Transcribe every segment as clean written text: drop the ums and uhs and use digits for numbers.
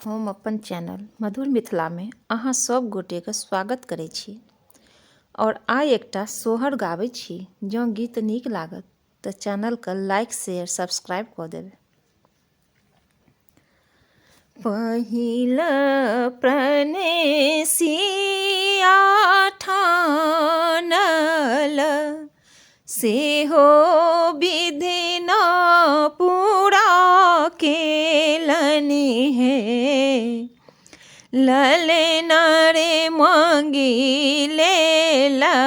हम अपन चैनल मधुर मिथिला में अहाँ सब गोटे के स्वागत करै छी और आइ एकटा सोहर गाबै छी। जँ गीत नीक लागत तऽ चैनल के लाइक शेयर सब्सक्राइब कऽ देबै। पहिल प्रणेसिया ठानल सेहो विधि न पूरा केलनि हे। ललन रे मांगी लेला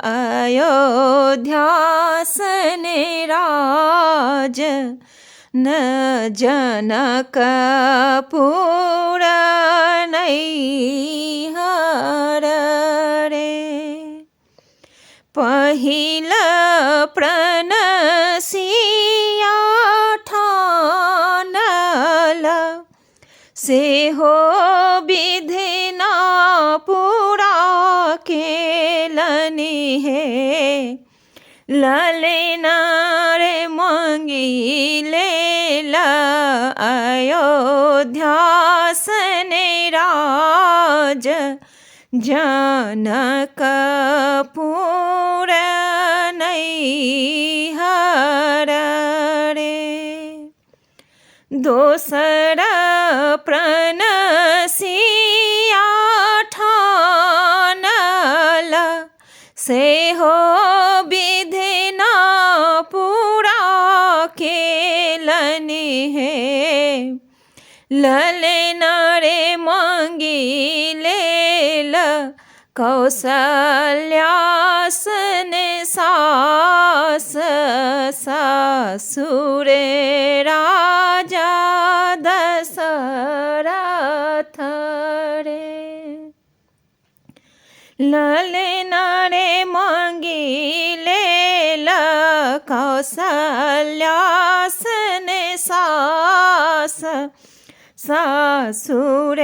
अयोध्यासन राज न जनकपुर नैहर रे। पहिल प्रणसिया ठानल सेहो विधि न पूरा केलनि हे। ललन रे मांगी लेला अयोध्यासन राज जनकपुर नैहर रे। दोसर प्रणसिया ठानल सेहो विधि न पूरा केलनि हे। ललन रे मांगी लेला कौसल्यासन सास ससुर राजा दशरथ रे। ललन रे मांगी लेला कौसल्यासन सास ससुर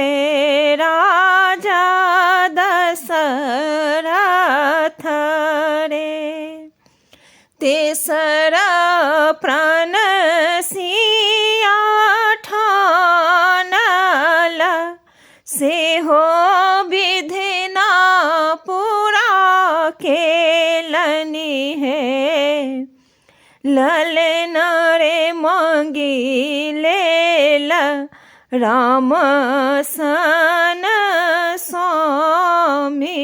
राजा दशरथ रे। तेसर प्रणसिया ठानल सेहो विधि न पूरा केलनि हे। ललन रे मांगी लेला राम सन स्वामी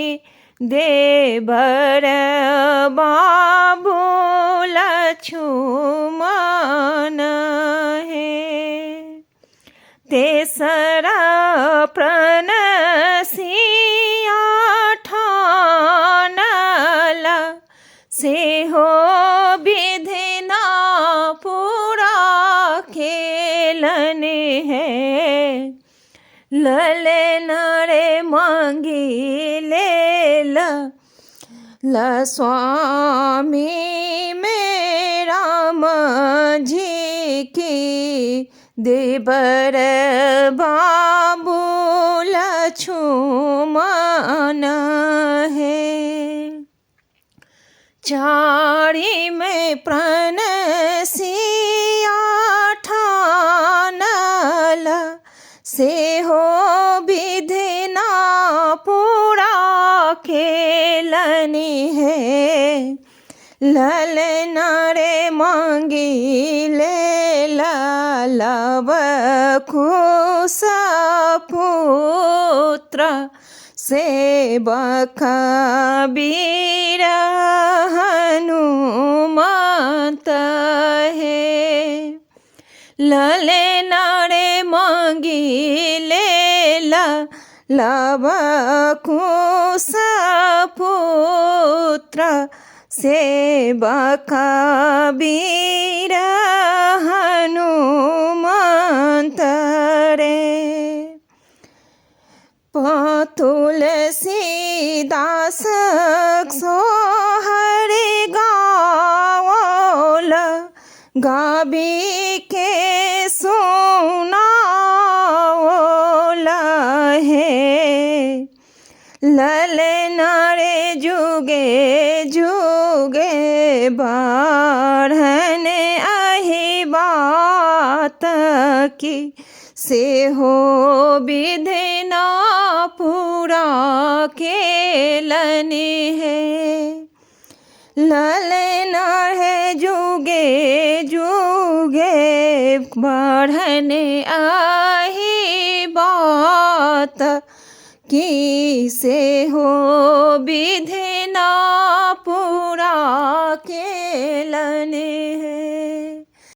देवर बाबू लक्ष्मण हे। तेसर प्रणसिया ठानल सेहो विधि न पूरा केलनि हे। ललन रे मांगी लेला स्वामी में राम जी की देवर बाबू लक्ष्मण है। चारि में प्रणसिया ठानल सेहो विधि न पूरा केलनि हे। ललन रे मांगी लेला लव कुश पुत्र सेवक वीर हनुमत हे। ललन रे मांगी लेला लव कुश पुत्र सेवक वीर हनुमत रे। तुलसीदास सोहर गावल गाबी के सुनावल हे। ललन रे जुगे जुगे बढ़न अहि बात की से हो विधिना पूरा केलने है। ललन है जुगे जुगे बढ़ने आही बात की से हो विधिना पूरा केलने है।